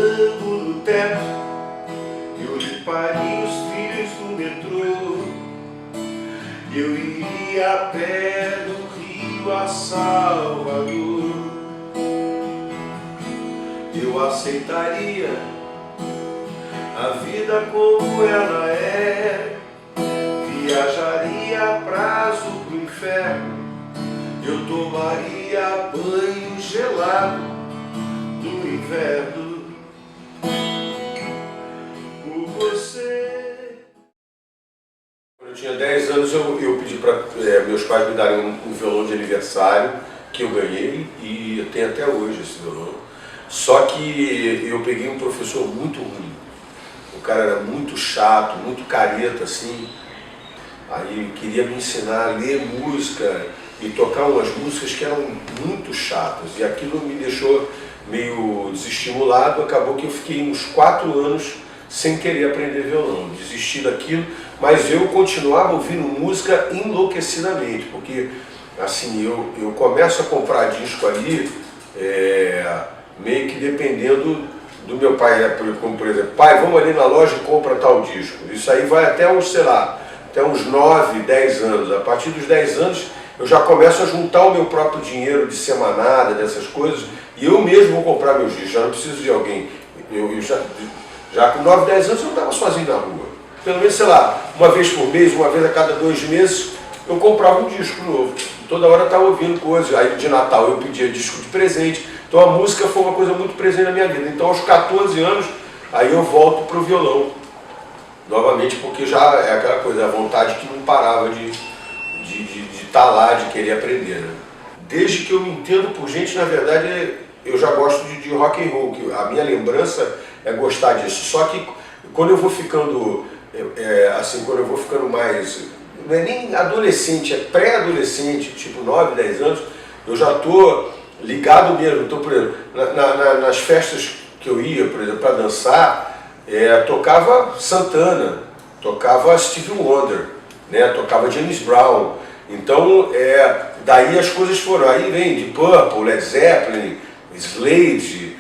rolando no teto, eu limparia os trilhos do metrô, eu iria a pé do Rio a Salvador, eu aceitaria a vida como ela é, viajaria a prazo pro inferno, eu tomaria banho gelado no inverno por você. Quando eu tinha 10 anos eu pedi para meus pais me darem um violão de aniversário que eu ganhei e eu tenho até hoje esse violão. Só que eu peguei um professor muito ruim. O cara era muito chato, muito careta assim. Aí queria me ensinar a ler música e tocar umas músicas que eram muito chatas. E aquilo me deixou meio desestimulado. Acabou que eu fiquei uns 4 anos sem querer aprender violão. Desisti daquilo, mas eu continuava ouvindo música enlouquecidamente. Porque assim, eu começo a comprar disco ali, meio que dependendo do meu pai, como por exemplo, pai, vamos ali na loja e compra tal disco. Isso aí vai até uns, sei lá, até uns 9, 10 anos. A partir dos 10 anos eu já começo a juntar o meu próprio dinheiro de semanada, dessas coisas, e eu mesmo vou comprar meus discos, já não preciso de alguém. Eu já com 9, 10 anos eu não estava sozinho na rua. Pelo menos, sei lá, uma vez por mês, uma vez a cada 2 meses, eu comprava um disco novo. Toda hora eu estava ouvindo coisas. Aí de Natal eu pedia disco de presente. Então a música foi uma coisa muito presente na minha vida. Então aos 14 anos, aí eu volto para o violão. Novamente, porque já é aquela coisa, a vontade que não parava de estar lá, de querer aprender. Né? Desde que eu me entendo por gente, na verdade, eu já gosto de rock and roll. Que a minha lembrança é gostar disso. Só que quando eu vou ficando, assim, quando eu vou ficando mais, não é nem adolescente, é pré-adolescente, tipo 9, 10 anos, eu já estou ligado mesmo. Então, por exemplo, nas festas que eu ia, por exemplo, para dançar, tocava Santana, tocava Stevie Wonder, né? Tocava James Brown. Então, daí as coisas foram. Aí vem de Purple, Led Zeppelin, Slade,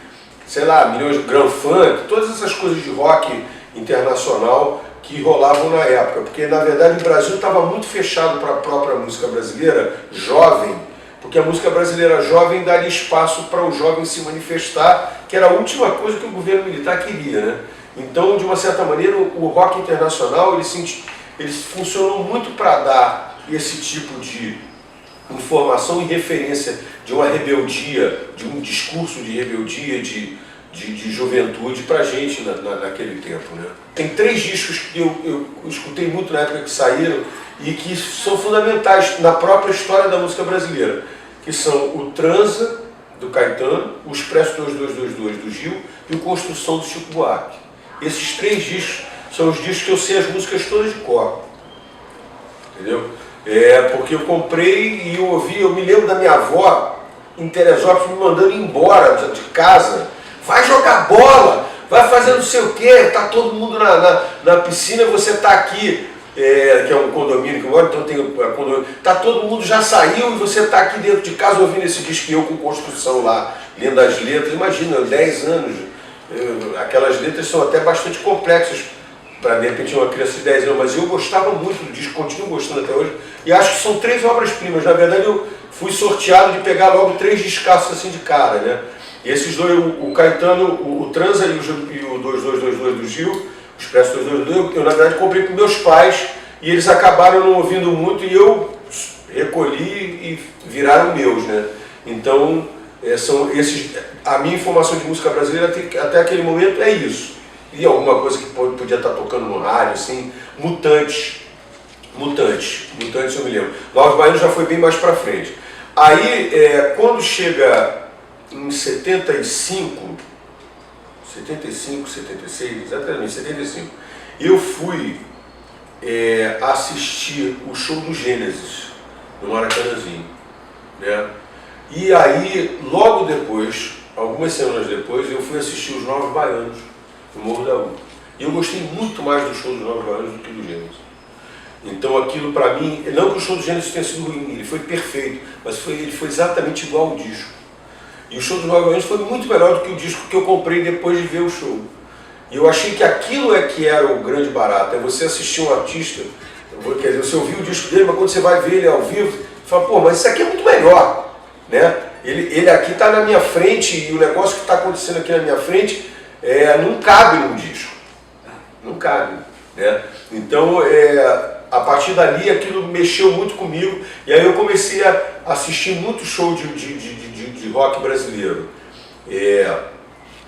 sei lá, milhões de Grand Funk, todas essas coisas de rock internacional que rolavam na época. Porque, na verdade, o Brasil estava muito fechado para a própria música brasileira, jovem, porque a música brasileira jovem daria espaço para o jovem se manifestar, que era a última coisa que o governo militar queria, né? Então, de uma certa maneira, o rock internacional ele funcionou muito para dar esse tipo de informação e referência de uma rebeldia, de um discurso de rebeldia, de juventude para a gente naquele tempo. Né? Tem 3 discos que eu escutei muito na época que saíram e que são fundamentais na própria história da música brasileira, que são o Transa, do Caetano, o Expresso 2222, do Gil, e o Construção, do Chico Buarque. Esses 3 discos são os discos que eu sei as músicas todas de cor. Entendeu? Porque eu comprei e eu ouvi, eu me lembro da minha avó em Teresópolis me mandando embora de casa. Vai jogar bola, vai fazer não sei o quê, tá todo mundo na piscina, você tá aqui, que é um condomínio que eu moro, então tem condomínio, tá todo mundo já saiu e você tá aqui dentro de casa ouvindo esse disco, eu com construção lá, lendo as letras. Imagina, 10 anos, aquelas letras são até bastante complexas para de repente uma criança de 10 anos, mas eu gostava muito do disco, continuo gostando até hoje, e acho que são 3 obras-primas. Na verdade eu fui sorteado de pegar logo 3 discaços assim de cara, né? E esses dois, o Caetano, o Transa e o 2222 do Gil, o Expresso 2222, eu na verdade comprei com meus pais e eles acabaram não ouvindo muito e eu recolhi e viraram meus, né? Então, são esses, a minha informação de música brasileira até aquele momento é isso. E alguma coisa que podia estar tocando no rádio, assim, Mutantes eu me lembro. Novos Baianos já foi bem mais pra frente. Aí, quando chega em 75, 76, exatamente, 75, eu fui assistir o show do Gênesis, no Maracanãzinho, né? E aí, logo depois, algumas semanas depois, eu fui assistir os Novos Baianos, no Morro da Urca. E eu gostei muito mais do show dos Novos Baianos do que do Gênesis. Então aquilo para mim, não que o show do Gênesis tenha sido ruim, ele foi perfeito, mas ele foi exatamente igual ao disco. E o show dos 9 anos foi muito melhor do que o disco que eu comprei depois de ver o show. E eu achei que aquilo é que era o grande barato, é você assistir um artista, quer dizer, você ouviu o disco dele, mas quando você vai ver ele ao vivo, você fala, pô, mas isso aqui é muito melhor, né? Ele aqui está na minha frente e o negócio que está acontecendo aqui na minha frente não cabe num disco, não cabe, né? Então, a partir dali aquilo mexeu muito comigo e aí eu comecei a assistir muito show de rock brasileiro.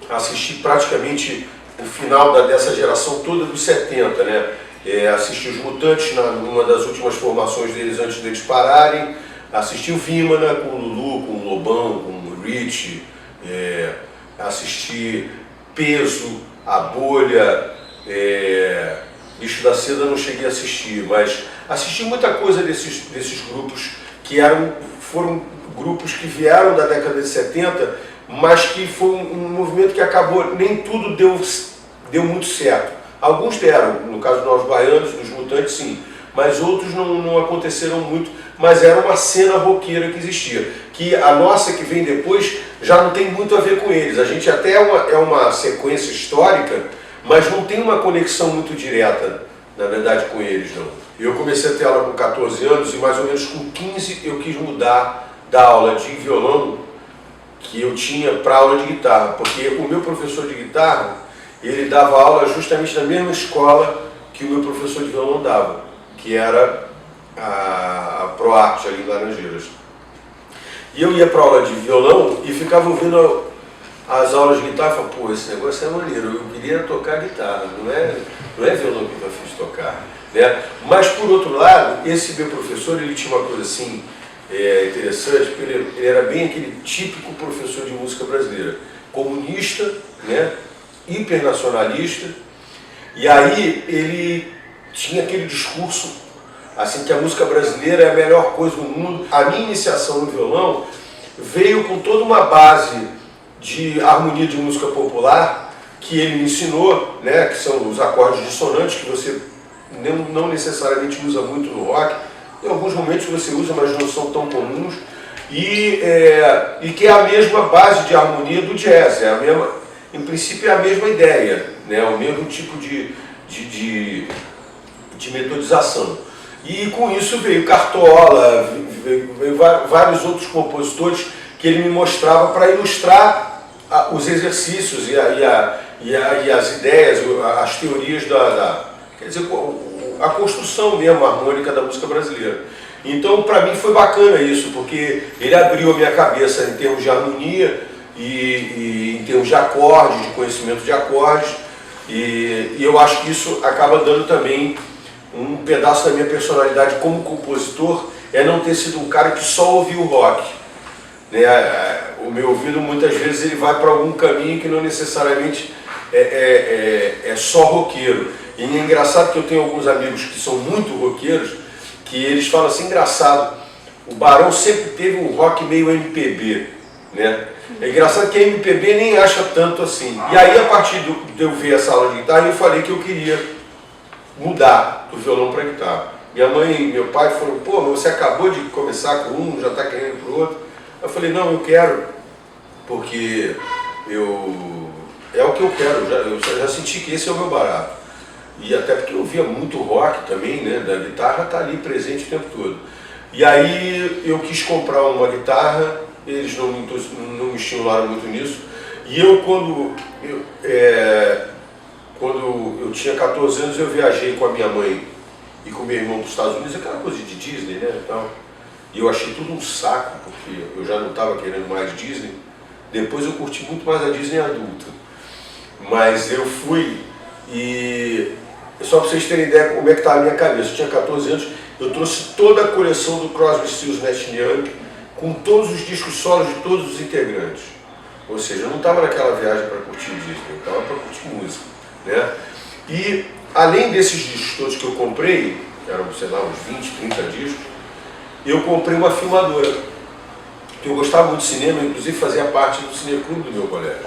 Assisti praticamente o final dessa geração toda dos 70, né? Assisti os Mutantes numa das últimas formações deles antes deles pararem, assisti o Vimana com o Lulu, com o Lobão, com o Rich, assisti Peso, A Bolha, Bicho da Seda não cheguei a assistir, mas assisti muita coisa desses grupos que foram grupos que vieram da década de 70, mas que foi um movimento que acabou, nem tudo deu muito certo. Alguns deram, no caso dos Novos Baianos, dos Mutantes, sim, mas outros não aconteceram muito, mas era uma cena roqueira que existia. Que a nossa, que vem depois, já não tem muito a ver com eles. A gente até é uma sequência histórica, mas não tem uma conexão muito direta, na verdade, com eles, não. Eu comecei a ter aula com 14 anos e mais ou menos com 15 eu quis mudar da aula de violão que eu tinha para aula de guitarra, porque o meu professor de guitarra, ele dava aula justamente na mesma escola que o meu professor de violão dava, que era a ProArte ali em Laranjeiras. E eu ia para aula de violão e ficava ouvindo as aulas de guitarra e falava, pô, esse negócio é maneiro, eu queria tocar guitarra, não é violão que eu fiz tocar, né? Mas por outro lado, esse meu professor, ele tinha uma coisa assim, interessante, porque ele era bem aquele típico professor de música brasileira, comunista, né, hipernacionalista, e aí ele tinha aquele discurso assim que a música brasileira é a melhor coisa do mundo. A minha iniciação no violão veio com toda uma base de harmonia de música popular que ele me ensinou, né, que são os acordes dissonantes que você não necessariamente usa muito no rock. Em alguns momentos você usa, mas não são tão comuns, e que é a mesma base de harmonia do jazz, em princípio é a mesma ideia, né? O mesmo tipo de metodização. E com isso veio Cartola, veio vários outros compositores que ele me mostrava para ilustrar os exercícios e as ideias, as teorias quer dizer, a construção mesmo harmônica da música brasileira. Então, para mim foi bacana isso, porque ele abriu a minha cabeça em termos de harmonia e em termos de acordes, de conhecimento de acordes, e eu acho que isso acaba dando também um pedaço da minha personalidade como compositor, não ter sido um cara que só ouviu rock, né? O meu ouvido muitas vezes ele vai para algum caminho que não necessariamente é só roqueiro. E é engraçado que eu tenho alguns amigos que são muito roqueiros, que eles falam assim, engraçado, o Barão sempre teve um rock meio MPB, né? É engraçado que a MPB nem acha tanto assim. E aí, a partir de eu ver essa aula de guitarra, eu falei que eu queria mudar do violão para guitarra. Minha mãe e meu pai falaram, pô, mas você acabou de começar com um, já está querendo para o outro. Eu falei, não, eu quero, porque é o que eu quero, eu já senti que esse é o meu barato. E até porque eu via muito rock também, né? Da guitarra tá ali presente o tempo todo. E aí eu quis comprar uma guitarra, eles não me estimularam muito nisso. E eu, quando eu tinha 14 anos, eu viajei com a minha mãe e com meu irmão para os Estados Unidos, aquela coisa de Disney, né? E eu achei tudo um saco, porque eu já não estava querendo mais Disney. Depois eu curti muito mais a Disney adulta. Mas eu fui e... Só para vocês terem ideia como é que estava a minha cabeça, eu tinha 14 anos, eu trouxe toda a coleção do Crosby, Stills, Nash Young, com todos os discos solos de todos os integrantes. Ou seja, eu não estava naquela viagem para curtir Disney, eu estava para curtir música, né? E além desses discos todos que eu comprei, eram, sei lá, uns 20, 30 discos, eu comprei uma filmadora. Eu gostava muito de cinema, inclusive fazia parte do cineclube do meu colégio.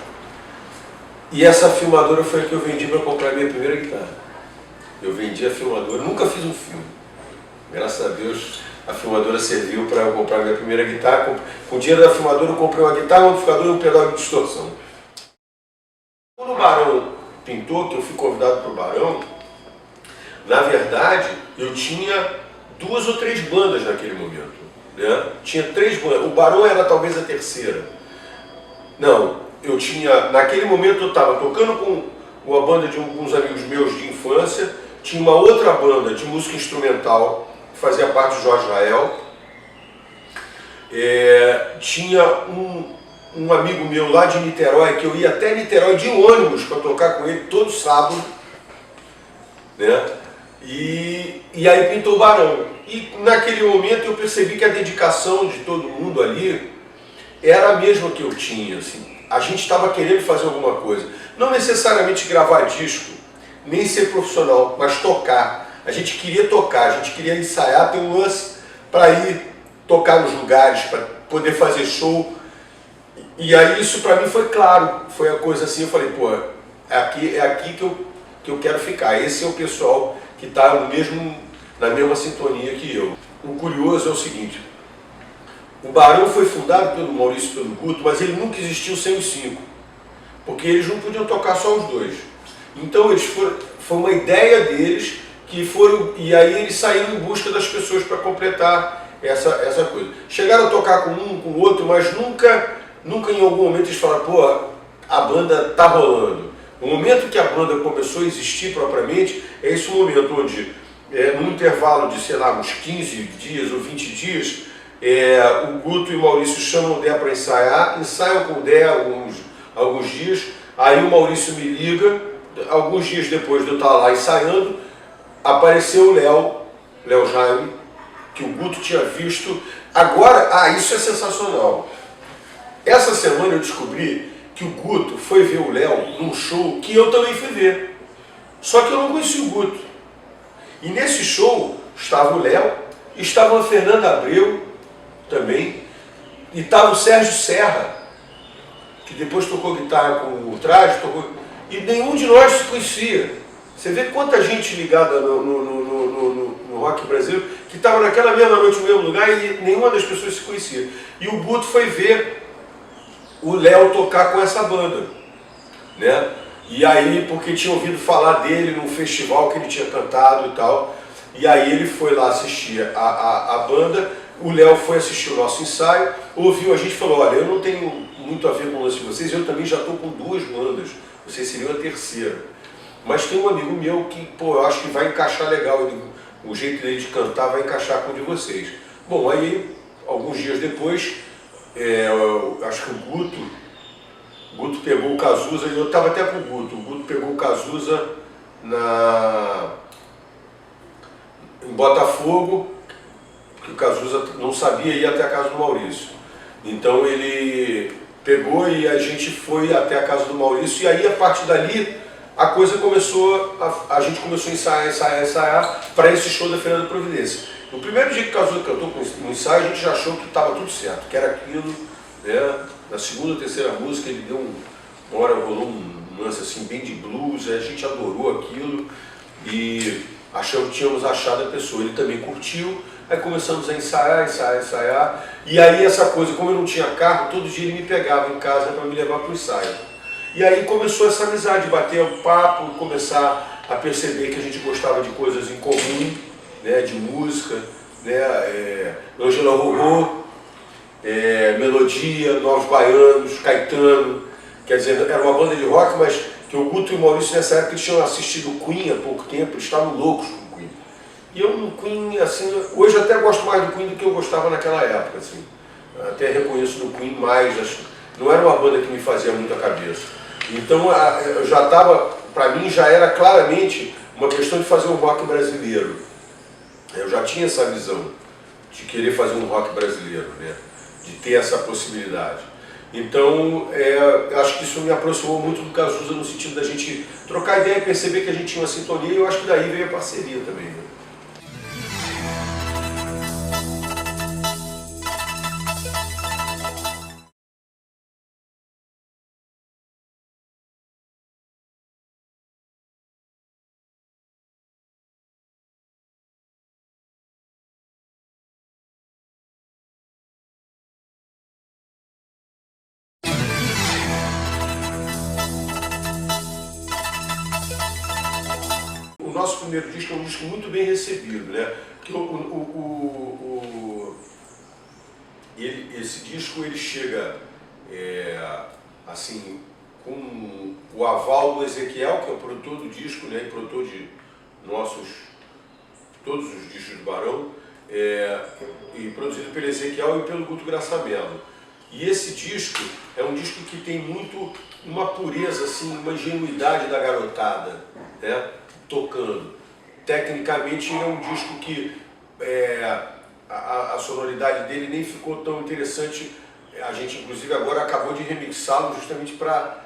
E essa filmadora foi a que eu vendi para comprar a minha primeira guitarra. Eu vendi a filmadora, nunca fiz um filme. Graças a Deus, a filmadora serviu para eu comprar minha primeira guitarra. Com o dinheiro da filmadora eu comprei uma guitarra, um amplificador e um pedal de distorção. Quando o Barão pintou, que eu fui convidado para o Barão, na verdade eu tinha 2 ou 3 bandas naquele momento. Né? Tinha 3 bandas, o Barão era talvez a terceira. Não, eu tinha, naquele momento eu estava tocando com uma banda de alguns amigos meus de infância, tinha uma outra banda de música instrumental, que fazia parte do Jorge Israel, tinha um amigo meu lá de Niterói, que eu ia até Niterói de ônibus para tocar com ele todo sábado, né? E aí pintou o Barão. E naquele momento eu percebi que a dedicação de todo mundo ali era a mesma que eu tinha, assim. A gente estava querendo fazer alguma coisa. Não necessariamente gravar disco, nem ser profissional, mas tocar. A gente queria tocar, a gente queria ensaiar, ter um lance para ir tocar nos lugares, para poder fazer show. E aí isso para mim foi claro, foi a coisa assim, eu falei, pô, é aqui que eu quero ficar. Esse é o pessoal que está na mesma sintonia que eu. O curioso é o seguinte, o Barão foi fundado pelo Maurício e pelo Guto, mas ele nunca existiu sem os 5, porque eles não podiam tocar só os 2. Então eles foi uma ideia deles que foram, e aí eles saíram em busca das pessoas para completar essa coisa. Chegaram a tocar com um, com o outro, mas nunca em algum momento eles falaram, pô, a banda tá rolando. O momento que a banda começou a existir propriamente, é esse momento onde, num intervalo de, sei lá, uns 15 dias ou 20 dias, o Guto e o Maurício chamam o Dé para ensaiar, ensaiam com o Dé alguns dias, aí o Maurício me liga, alguns dias depois de eu estar lá ensaiando, apareceu o Léo Jaime, que o Guto tinha visto. Agora, isso é sensacional. Essa semana eu descobri que o Guto foi ver o Léo num show que eu também fui ver. Só que eu não conheci o Guto. E nesse show estava o Léo, estava a Fernanda Abreu também, e estava o Sérgio Serra, que depois tocou guitarra com o Traje, e nenhum de nós se conhecia. Você vê quanta gente ligada no rock brasileiro que estava naquela mesma noite no mesmo lugar e nenhuma das pessoas se conhecia. E o Guto foi ver o Léo tocar com essa banda, né? E aí, porque tinha ouvido falar dele num festival que ele tinha cantado e tal, e aí ele foi lá assistir a banda, o Léo foi assistir o nosso ensaio, ouviu a gente e falou, olha, eu não tenho muito a ver com o lance de vocês, eu também já estou com 2 bandas, vocês seriam a terceira. Mas tem um amigo meu que, pô, eu acho que vai encaixar legal, o jeito dele de cantar vai encaixar com o de vocês. Bom, aí, alguns dias depois, acho que o Guto pegou o Cazuza, e eu estava até com o Guto pegou o Cazuza em Botafogo, porque o Cazuza não sabia ir até a casa do Maurício. Então ele pegou e a gente foi até a casa do Maurício, e aí a partir dali a coisa começou, a gente começou a ensaiar para esse show da Fernanda Providência. No primeiro dia que o Cazuza cantou no ensaio, a gente já achou que estava tudo certo, que era aquilo, né? Na segunda ou terceira música ele deu uma hora rolou um lance assim bem de blues, a gente adorou aquilo e achamos que tínhamos achado a pessoa, ele também curtiu, aí começamos a ensaiar, e aí essa coisa, como eu não tinha carro, todo dia ele me pegava em casa para me levar para o ensaio. E aí começou essa amizade, bater o papo, começar a perceber que a gente gostava de coisas em comum, né, de música, né, Ângela Rorô, Melodia, Novos Baianos, Caetano, quer dizer, era uma banda de rock, mas que o Guto e o Maurício nessa época eles tinham assistido Queen há pouco tempo, eles estavam loucos com Queen. E eu no Queen, assim, hoje eu até gosto mais do Queen do que eu gostava naquela época, assim. Eu até reconheço no Queen mais, não era uma banda que me fazia muita cabeça. Então eu já estava, para mim já era claramente uma questão de fazer um rock brasileiro. Eu já tinha essa visão de querer fazer um rock brasileiro, né? De ter essa possibilidade. Então, acho que isso me aproximou muito do Cazuza no sentido da gente trocar ideia e perceber que a gente tinha uma sintonia, e eu acho que daí veio a parceria também, né? nosso primeiro disco é um disco muito bem recebido, né? Porque esse disco ele chega assim, com o aval do Ezequiel, que é o produtor do disco, né? E produtor de todos os discos do Barão, e produzido pelo Ezequiel e pelo Guto Graçamelo. E esse disco é um disco que tem muito uma pureza, assim, uma ingenuidade da garotada, né, tocando. Tecnicamente é um disco que a sonoridade dele nem ficou tão interessante. A gente inclusive agora acabou de remixá-lo justamente para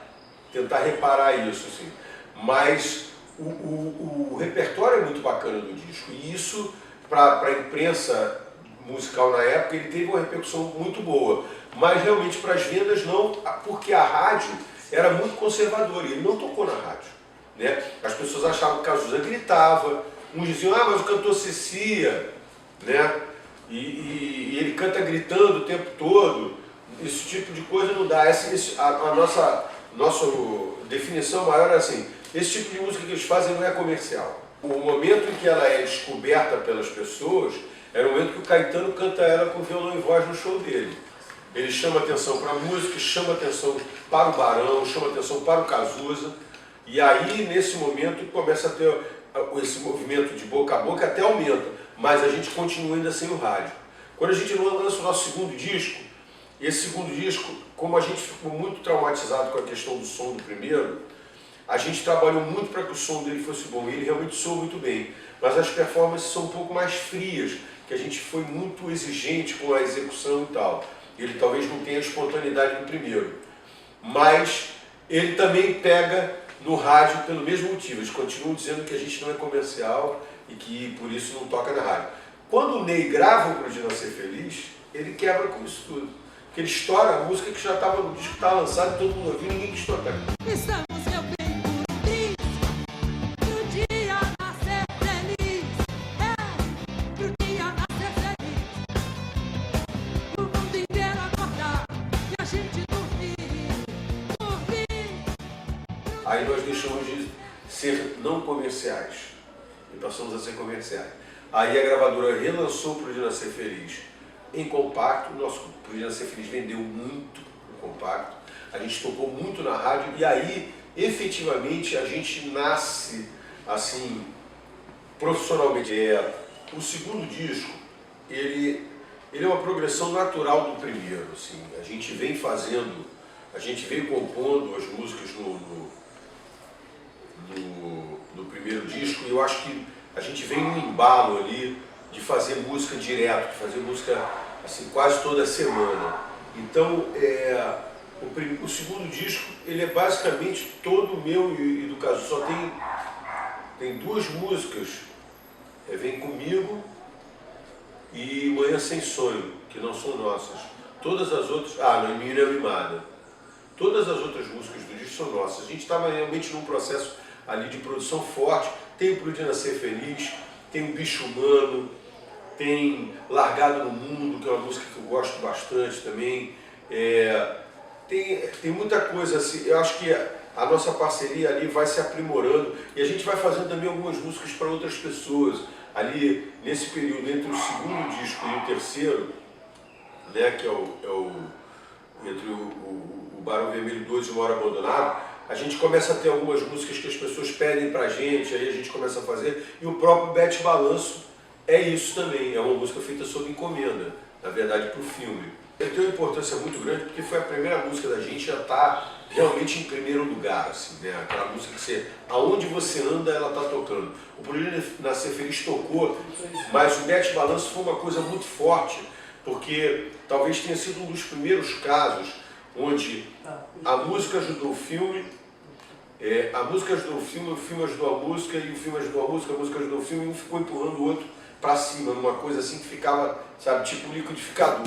tentar reparar isso, assim. Mas o repertório é muito bacana do disco, e isso para a imprensa musical na época ele teve uma repercussão muito boa, mas realmente para as vendas não, porque a rádio era muito conservadora e ele não tocou na rádio, né? As pessoas achavam que o Cazuza gritava, uns diziam, mas o cantor cecia, né? E ele canta gritando o tempo todo, esse tipo de coisa não dá. A nossa definição maior é assim, esse tipo de música que eles fazem não é comercial. O momento em que ela é descoberta pelas pessoas era o momento que o Caetano canta ela com violão e voz no show dele. Ele chama atenção para a música, chama atenção para o Barão, chama atenção para o Cazuza, e aí nesse momento começa a ter esse movimento de boca a boca, até aumenta, mas a gente continua ainda sem o rádio. Quando a gente lança o nosso segundo disco, esse segundo disco, como a gente ficou muito traumatizado com a questão do som do primeiro, a gente trabalhou muito para que o som dele fosse bom, e ele realmente soou muito bem, mas as performances são um pouco mais frias, que a gente foi muito exigente com a execução e tal. Ele talvez não tenha a espontaneidade do primeiro, mas ele também pega no rádio pelo mesmo motivo. Eles continuam dizendo que a gente não é comercial e que por isso não toca na rádio. Quando o Ney grava o Pro Dia Nascer Feliz, ele quebra com isso tudo, porque ele estoura a música que já estava no disco, que estava lançado, todo mundo ouviu, ninguém quis tocar. Aí nós deixamos de ser não comerciais e passamos a ser comerciais. Aí a gravadora relançou o Pro Dia Nascer Feliz em compacto. O nosso Pro Dia Nascer Feliz vendeu muito no compacto. A gente tocou muito na rádio e aí, efetivamente, a gente nasce assim, profissionalmente. O segundo disco, ele é uma progressão natural do primeiro. Assim. A gente vem fazendo, a gente vem compondo as músicas no primeiro disco, e eu acho que a gente vem num embalo ali de fazer música direto, de fazer música assim, quase toda semana. Então, o segundo disco, ele é basicamente todo meu e do Cazuza. Só tem duas músicas, Vem Comigo e Manhã Sem Sonho, que não são nossas. Todas as outras, não, Menina Mimada. Todas as outras músicas do disco são nossas. A gente estava realmente num processo ali de produção forte. Tem o Pro Dia Nascer Feliz, tem o Bicho Humano, tem Largado no Mundo, que é uma música que eu gosto bastante também. Tem muita coisa assim. Eu acho que a nossa parceria ali vai se aprimorando e a gente vai fazendo também algumas músicas para outras pessoas. Ali, nesse período, entre o segundo disco e o terceiro, né, que entre o Barão Vermelho 2 e o Hora Abandonado, a gente começa a ter algumas músicas que as pessoas pedem pra gente, aí a gente começa a fazer, e o próprio Bete Balanço é isso também, é uma música feita sob encomenda, na verdade, para o filme. Ele tem uma importância muito grande porque foi a primeira música da gente a estar realmente em primeiro lugar, assim, né? Aquela música que aonde você anda, ela está tocando. O Pro Dia Nascer Feliz tocou, mas o Bete Balanço foi uma coisa muito forte, porque talvez tenha sido um dos primeiros casos onde a música ajudou o filme, a música ajudou o filme ajudou a música, e o filme ajudou a música ajudou o filme, e um ficou empurrando o outro para cima, numa coisa assim que ficava, sabe, tipo um liquidificador.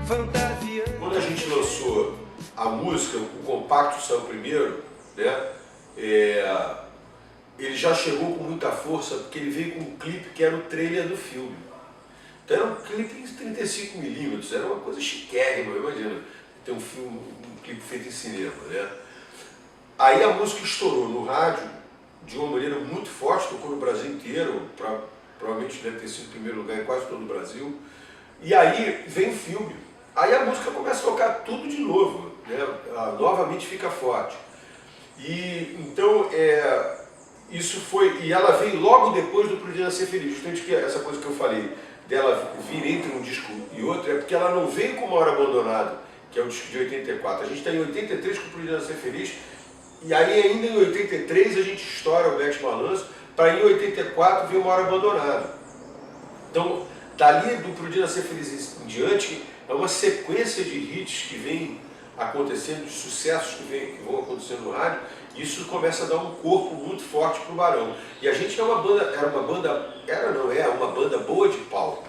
Fantasma compacto saiu primeiro, né? Ele já chegou com muita força, porque ele veio com um clipe que era o trailer do filme. Então era um clipe em 35mm, era uma coisa chiquérrima, imagina, ter um filme, um clipe feito em cinema, né? Aí a música estourou no rádio de uma maneira muito forte, tocou no Brasil inteiro, provavelmente deve ter sido em primeiro lugar em quase todo o Brasil. E aí vem o filme. Aí a música começa a tocar tudo de novo, né? Novamente fica forte. E então isso foi, e ela veio logo depois do Podia Ser Feliz, justamente que essa coisa que eu falei, dela vir entre um disco e outro, é porque ela não veio com Uma Hora Abandonado, que é o disco de 84. A gente está em 83 com o Podia Ser Feliz, e aí ainda em 83 a gente estoura o Bete Balanço, para em 84 vir Uma Hora Abandonado. Então, dali do Podia Ser Feliz em diante, é uma sequência de hits que vem acontecendo, de sucessos que vão acontecendo no rádio, e isso começa a dar um corpo muito forte para o Barão. E a gente é uma banda boa de palco,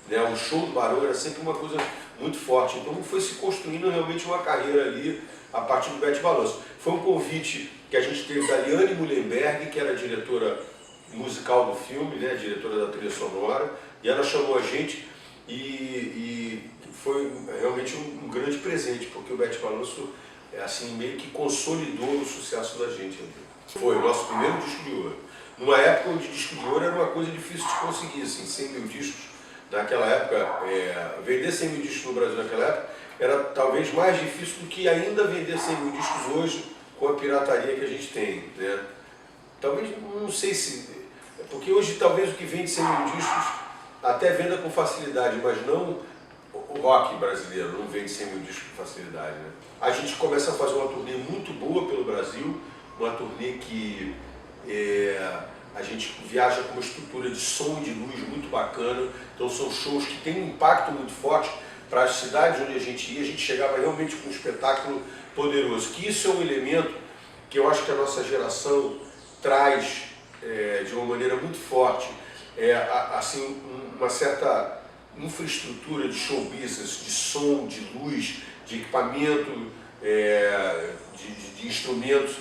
né? O show do Barão era sempre uma coisa muito forte, então foi se construindo realmente uma carreira ali a partir do Bete Balanço. Foi um convite que a gente teve da Liane Mullenberg, que era a diretora musical do filme, né? Diretora da trilha sonora, e ela chamou a gente e foi realmente um grande presente, porque o Bete Balanço assim, meio que consolidou o sucesso da gente. Foi o nosso primeiro disco de ouro. Numa época onde disco de ouro era uma coisa difícil de conseguir, assim, 100 mil discos naquela época, vender 100 mil discos no Brasil naquela época era talvez mais difícil do que ainda vender 100 mil discos hoje com a pirataria que a gente tem, né? Talvez, não sei se... Porque hoje talvez o que vende 100 mil discos até venda com facilidade, mas não o rock brasileiro, não vende 100 mil discos com facilidade, né? A gente começa a fazer uma turnê muito boa pelo Brasil, uma turnê que a gente viaja com uma estrutura de som e de luz muito bacana, então são shows que têm um impacto muito forte para as cidades onde a gente chegava realmente com um espetáculo poderoso, que isso é um elemento que eu acho que a nossa geração traz de uma maneira muito forte, assim, uma certa infraestrutura de show business, de som, de luz, de equipamento, de instrumentos.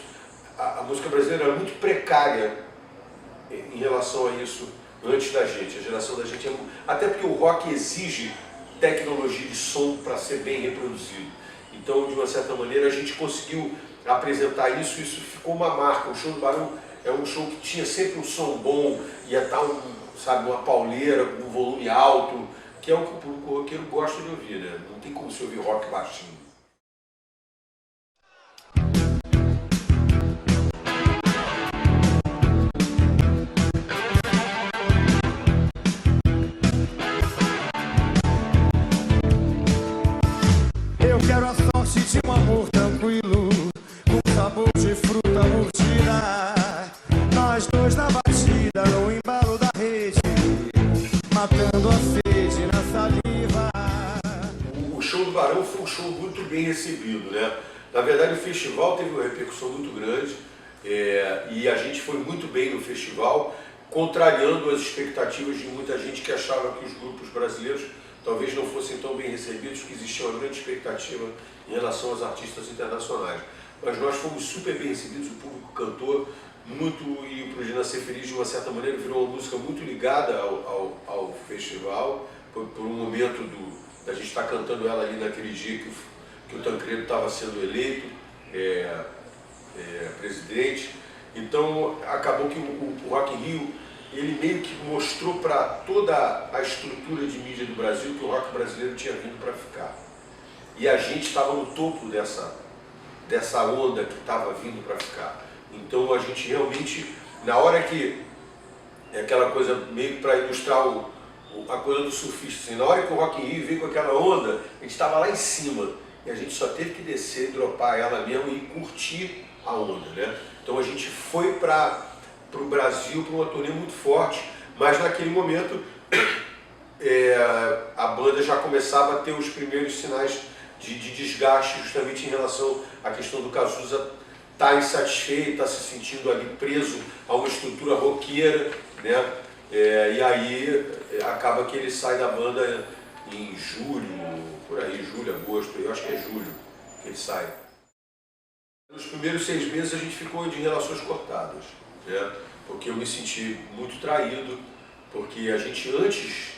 A música brasileira era muito precária em relação a isso antes da gente. A geração da gente até porque o rock exige tecnologia de som para ser bem reproduzido. Então, de uma certa maneira, a gente conseguiu apresentar isso, isso ficou uma marca. O show do Barão é um show que tinha sempre um som bom, ia estar sabe, uma pauleira com um volume alto, que é o que o público roqueiro gosta de ouvir, né? Não tem como se ouvir rock baixinho. Eu quero a sorte de um amor tranquilo, com sabor de fruta mordida. Nós dois na batida, no embalo da rede, matando a sede na saliva. O show do Barão foi um show muito bem recebido, né? Na verdade o festival teve uma repercussão muito grande e a gente foi muito bem no festival, contrariando as expectativas de muita gente que achava que os grupos brasileiros talvez não fossem tão bem recebidos, que existia uma grande expectativa em relação aos artistas internacionais. Mas nós fomos super bem recebidos, o público cantou muito e o Podia Ser Feliz, de uma certa maneira, virou uma música muito ligada ao festival, por um momento da gente estar cantando ela ali naquele dia que o Tancredo estava sendo eleito presidente. Então acabou que o Rock in Rio ele meio que mostrou para toda a estrutura de mídia do Brasil que o rock brasileiro tinha vindo para ficar. E a gente estava no topo dessa onda que estava vindo para ficar. Então a gente realmente, na hora que, aquela coisa meio para ilustrar a coisa do surfista, assim, na hora que o Rock in Rio veio com aquela onda, a gente estava lá em cima e a gente só teve que descer, dropar ela mesmo e curtir a onda, né? Então a gente foi para o Brasil para uma turnê muito forte, mas naquele momento a banda já começava a ter os primeiros sinais de desgaste, justamente em relação à questão do Cazuza estar insatisfeito, estar se sentindo ali preso a uma estrutura roqueira, né? E aí acaba que ele sai da banda em julho, por aí, julho, agosto, eu acho que é julho que ele sai. Nos primeiros 6 meses a gente ficou de relações cortadas, né? Porque eu me senti muito traído, porque a gente, antes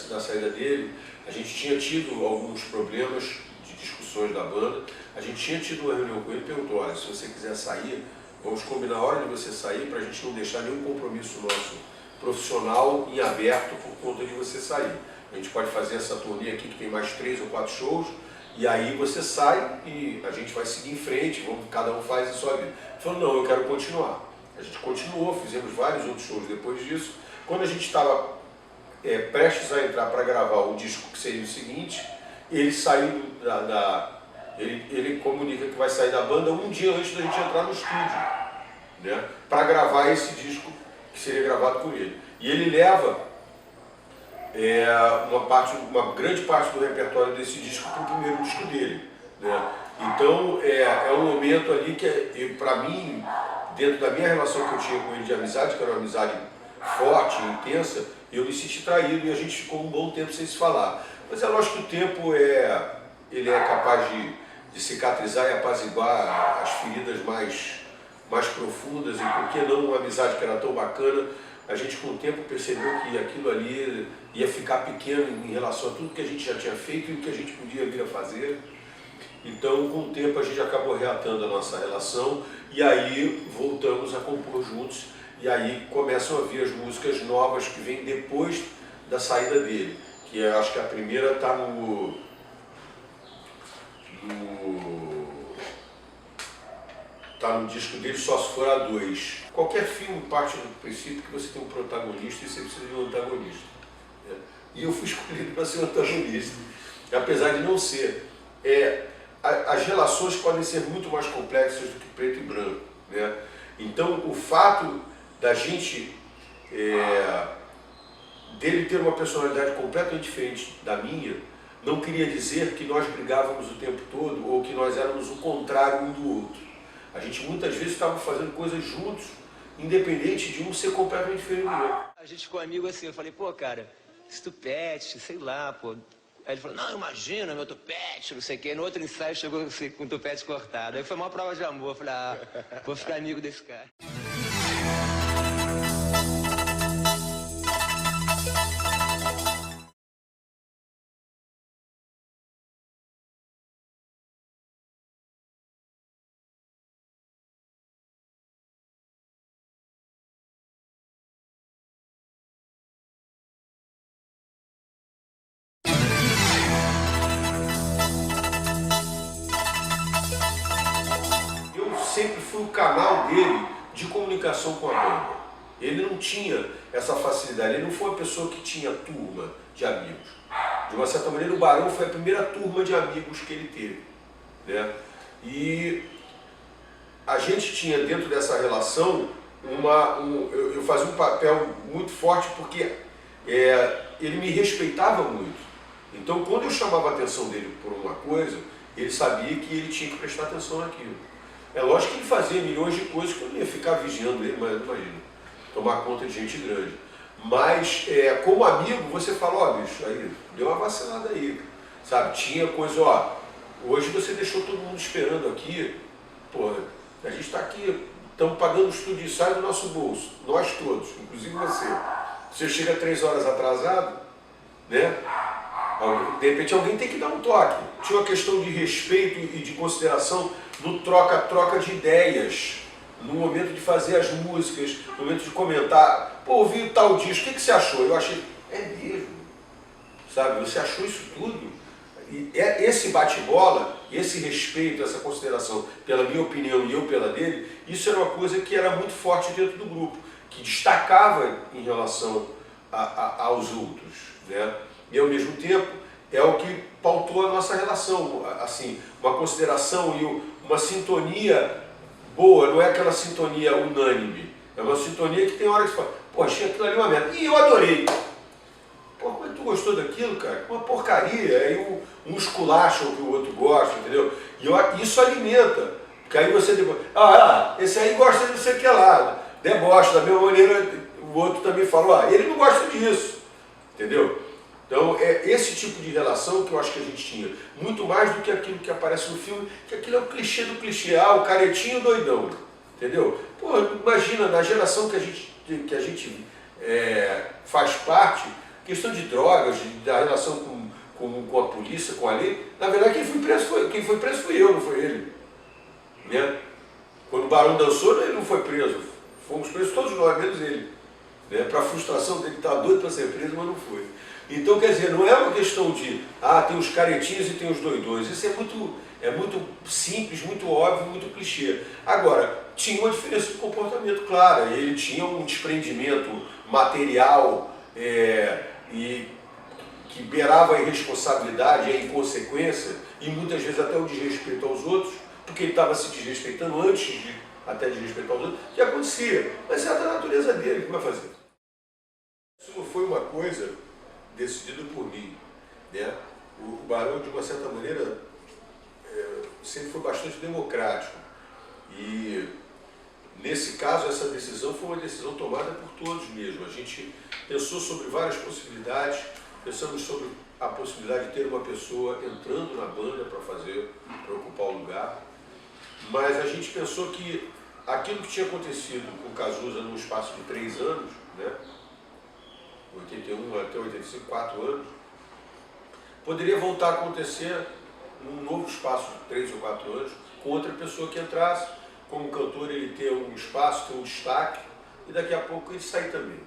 da saída dele, a gente tinha tido alguns problemas de discussões da banda, a gente tinha tido uma reunião com ele e perguntou, olha, se você quiser sair, vamos combinar a hora de você sair para a gente não deixar nenhum compromisso nosso profissional em aberto por conta de você sair. A gente pode fazer essa turnê aqui que tem mais 3 ou 4 shows, e aí você sai e a gente vai seguir em frente, cada um faz a sua vida. Ele falou, não, eu quero continuar. A gente continuou, fizemos vários outros shows depois disso. Quando a gente estava prestes a entrar para gravar o disco que seria o seguinte, ele saiu ele comunica que vai sair da banda um dia antes da gente entrar no estúdio, né, para gravar esse disco que seria gravado por ele. E ele leva uma grande parte do repertório desse disco para o primeiro disco dele, né? Então é um momento ali que, para mim, dentro da minha relação que eu tinha com ele de amizade, que era uma amizade forte, intensa, eu me senti traído e a gente ficou um bom tempo sem se falar. Mas é lógico que o tempo ele é capaz de cicatrizar e apaziguar as feridas mais profundas, e por que não uma amizade que era tão bacana, a gente com o tempo percebeu que aquilo ali ia ficar pequeno em relação a tudo que a gente já tinha feito e o que a gente podia vir a fazer. Então, com o tempo, a gente acabou reatando a nossa relação e aí voltamos a compor juntos, e aí começam a vir as músicas novas que vêm depois da saída dele, que eu acho que a primeira está no disco dele, Só Se For a 2. Qualquer filme parte do princípio que você tem um protagonista e você precisa de um antagonista, né? E eu fui escolhido para ser o antagonista, apesar de não ser. As relações podem ser muito mais complexas do que preto e branco, né? Então, o fato da gente, dele ter uma personalidade completamente diferente da minha, não queria dizer que nós brigávamos o tempo todo ou que nós éramos o contrário um do outro. A gente muitas vezes estava fazendo coisas juntos, independente de um ser completamente diferente do outro. A gente ficou amigo assim, eu falei, pô, cara, esse tupete, sei lá, pô. Aí ele falou, não, imagina, meu tupete, não sei o quê. No outro ensaio chegou assim, com o tupete cortado. Aí foi uma prova de amor, eu falei, vou ficar amigo desse cara. Sempre fui o canal dele de comunicação com a banda. Ele não tinha essa facilidade, ele não foi uma pessoa que tinha turma de amigos. De uma certa maneira, o Barão foi a primeira turma de amigos que ele teve, né? E a gente tinha dentro dessa relação, eu fazia um papel muito forte porque ele me respeitava muito. Então, quando eu chamava a atenção dele por uma coisa, ele sabia que ele tinha que prestar atenção naquilo. É lógico que ele fazia milhões de coisas que eu não ia ficar vigiando ele, mas imagina, tomar conta de gente grande. Mas, como amigo, você fala, ó, bicho, aí, deu uma vacilada aí, sabe? Tinha coisa, ó, hoje você deixou todo mundo esperando aqui, pô, a gente está aqui, estamos pagando o estudo de ensaio do nosso bolso, nós todos, inclusive você. Você chega 3 horas atrasado, né? De repente alguém tem que dar um toque. Tinha uma questão de respeito e de consideração no troca de ideias, no momento de fazer as músicas, no momento de comentar. Pô, ouvi tal disco, o que você achou? Eu achei, mesmo, sabe? Você achou isso tudo? E esse bate-bola, esse respeito, essa consideração pela minha opinião e eu pela dele, isso era uma coisa que era muito forte dentro do grupo, que destacava em relação aos outros, né? E ao mesmo tempo é o que pautou a nossa relação, assim, uma consideração e uma sintonia boa, não é aquela sintonia unânime, é uma sintonia que tem hora que você fala, pô, achei aquilo ali uma merda, e eu adorei. Pô, como é que tu gostou daquilo, cara? Uma porcaria, aí um esculacha o que o outro gosta, entendeu? E isso alimenta, porque aí você depois, esse aí gosta de não sei o que lá, debocha, da mesma maneira o outro também falou, ele não gosta disso, entendeu? Então é esse tipo de relação que eu acho que a gente tinha, muito mais do que aquilo que aparece no filme, que aquilo é o clichê do clichê, o caretinho doidão, entendeu? Pô, imagina, na geração que a gente faz parte, questão de drogas, da relação com a polícia, com a lei, na verdade quem foi preso foi eu, não foi ele. Né? Quando o Barão dançou, ele não foi preso, fomos presos todos nós, menos ele. Né? Para a frustração dele, estava doido para ser preso, mas não foi. Então, quer dizer, não é uma questão de, tem os caretinhos e tem os doidões. Isso é muito simples, muito óbvio, muito clichê. Agora, tinha uma diferença de comportamento clara. Ele tinha um desprendimento material e que beirava a irresponsabilidade, a inconsequência e muitas vezes até o desrespeito aos outros, porque ele estava se desrespeitando antes até de respeitar os outros, que acontecia. Mas é da natureza dele, o que vai fazer? Isso não foi uma coisa decidida por mim. Né? O Barão, de uma certa maneira, sempre foi bastante democrático. E, nesse caso, essa decisão foi uma decisão tomada por todos mesmo. A gente pensou sobre várias possibilidades, pensamos sobre a possibilidade de ter uma pessoa entrando na banda para ocupar o lugar, mas a gente pensou que aquilo que tinha acontecido com o Cazuza num espaço de 3 anos, né, 81 até 85, 4 anos, poderia voltar a acontecer num novo espaço de 3 ou 4 anos, com outra pessoa que entrasse, como cantor ele ter um espaço, ter um destaque, e daqui a pouco ele sair também.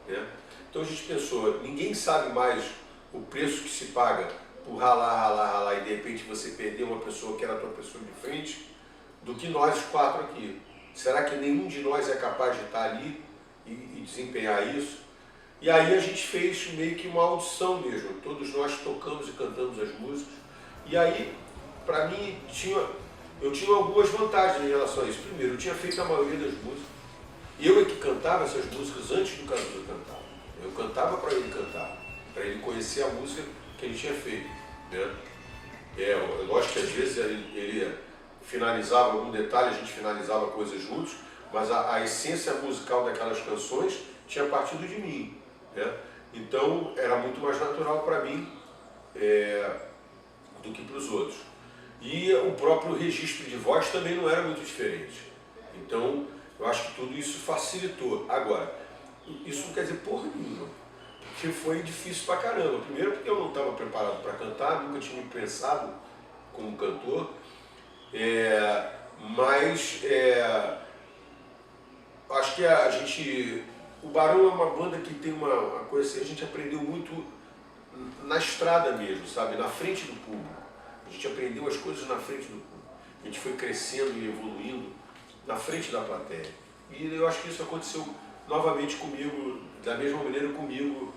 Né? Então a gente pensou, ninguém sabe mais o preço que se paga por ralar, e de repente você perder uma pessoa que era a tua pessoa de frente, do que nós 4 aqui. Será que nenhum de nós é capaz de estar ali e desempenhar isso? E aí a gente fez meio que uma audição mesmo, todos nós tocamos e cantamos as músicas, e aí, para mim, eu tinha algumas vantagens em relação a isso. Primeiro, eu tinha feito a maioria das músicas, eu é que cantava essas músicas antes do Cazuza cantar. Eu cantava para ele cantar, para ele conhecer a música que ele tinha feito. Né? Lógico que às vezes ele finalizava algum detalhe, a gente finalizava coisas juntos, mas a essência musical daquelas canções tinha partido de mim. Né? Então era muito mais natural para mim do que para os outros. E o próprio registro de voz também não era muito diferente. Então eu acho que tudo isso facilitou. Agora, isso não quer dizer porra nenhuma, porque foi difícil pra caramba. Primeiro porque eu não estava preparado para cantar, nunca tinha me pensado como cantor, mas acho que o Barão é uma banda que tem uma coisa assim, a gente aprendeu muito na estrada mesmo, sabe? Na frente do público. A gente aprendeu as coisas na frente do público. A gente foi crescendo e evoluindo na frente da plateia. E eu acho que isso aconteceu novamente comigo, da mesma maneira comigo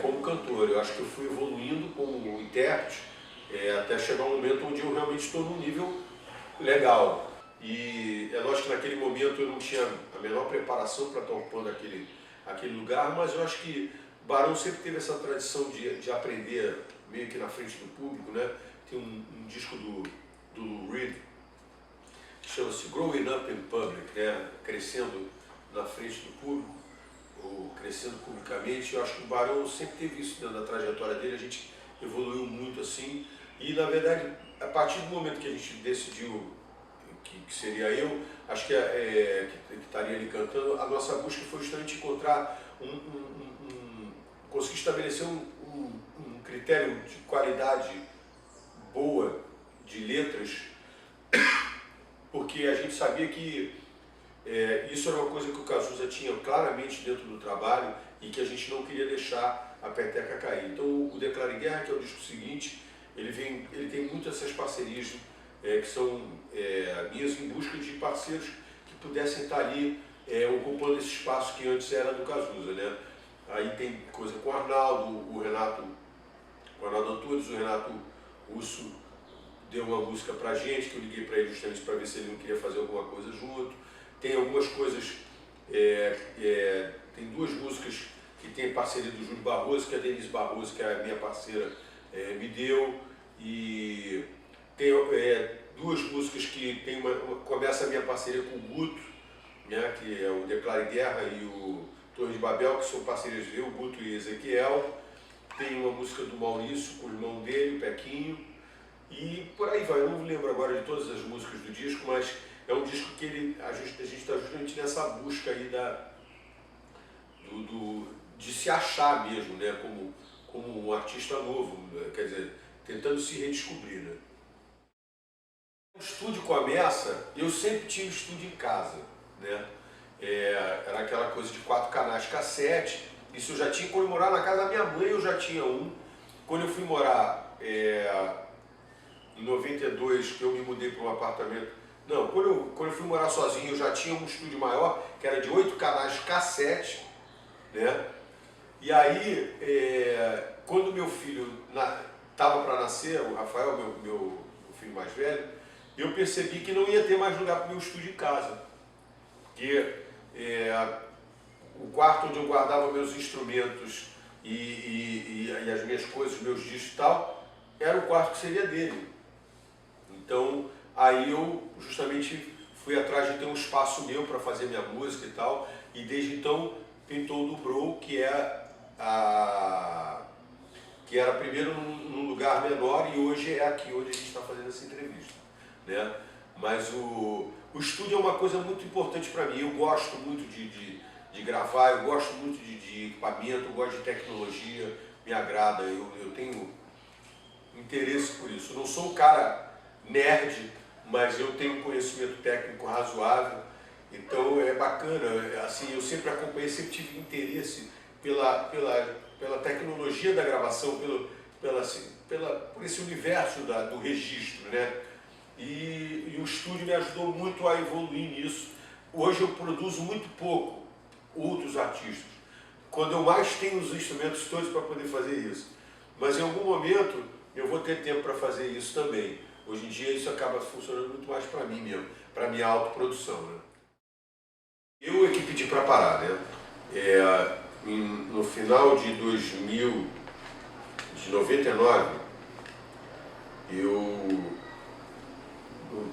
como cantor. Eu acho que eu fui evoluindo como intérprete até chegar um momento onde eu realmente estou num nível legal. E é lógico que naquele momento eu não tinha a menor preparação para estar ocupando aquele lugar, mas eu acho que o Barão sempre teve essa tradição de aprender meio que na frente do público, né? Tem um disco do Lou Reed que chama-se Growing Up in Public, né? Crescendo na frente do público, ou crescendo publicamente. Eu acho que o Barão sempre teve isso dentro da trajetória dele, a gente evoluiu muito assim, e na verdade, a partir do momento que a gente decidiu que seria eu, acho que estaria ali cantando, a nossa busca foi justamente encontrar conseguir estabelecer um critério de qualidade boa de letras, porque a gente sabia que isso era uma coisa que o Cazuza tinha claramente dentro do trabalho e que a gente não queria deixar a peteca cair. Então o Declare Guerra, que é o disco seguinte, ele tem muitas essas parcerias que são minhas em busca de parceiros que pudessem estar ali ocupando esse espaço que antes era do Cazuza, né? Aí tem coisa com o Arnaldo, o Arnaldo Antunes, o Renato Russo deu uma música pra gente, que eu liguei para ele justamente para ver se ele não queria fazer alguma coisa junto. Tem algumas coisas, tem 2 músicas que tem parceria do Júlio Barroso, que a Denise Barroso, que é a minha parceira, me deu, e tem 2 músicas que começa a minha parceria com o Guto, né, que é o Declare Guerra e o Torre de Babel, que são parcerias eu, Guto e Ezequiel. tem uma música do Maurício com o irmão dele, o Pequinho, e por aí vai. Eu não me lembro agora de todas as músicas do disco, mas é um disco que a gente está justamente nessa busca aí de se achar mesmo, né? Como um artista novo, né? Quer dizer, tentando se redescobrir, né? O estúdio começa, eu sempre tive estúdio em casa, né? Era aquela coisa de 4 canais cassete. Isso eu já tinha, quando eu morava na casa da minha mãe eu já tinha um. Quando eu fui morar em 92, que eu me mudei para um apartamento, não, quando eu fui morar sozinho eu já tinha um estúdio maior, que era de 8 canais cassete, né? E aí, quando meu filho estava para nascer, o Rafael, meu filho mais velho, eu percebi que não ia ter mais lugar para o meu estúdio em casa. Porque o quarto onde eu guardava meus instrumentos e as minhas coisas, meus discos e tal, era o quarto que seria dele. Então, aí eu justamente fui atrás de ter um espaço meu para fazer minha música e tal, e desde então pintou o Dobrou, que era primeiro num lugar menor e hoje é aqui onde a gente está fazendo essa entrevista, né? Mas o estúdio é uma coisa muito importante para mim. Eu gosto muito de gravar, eu gosto muito de equipamento, eu gosto de tecnologia, me agrada, eu tenho interesse por isso. Eu não sou um cara nerd, mas eu tenho um conhecimento técnico razoável, então é bacana. Assim, eu sempre acompanhei, sempre tive interesse pela tecnologia da gravação, por esse universo do registro, né? E o estúdio me ajudou muito a evoluir nisso. Hoje eu produzo muito pouco outros artistas, quando eu mais tenho os instrumentos todos para poder fazer isso. Mas em algum momento eu vou ter tempo para fazer isso também. Hoje em dia isso acaba funcionando muito mais para mim mesmo, para minha autoprodução, né? Eu é que pedi para parar, né? No final de 99,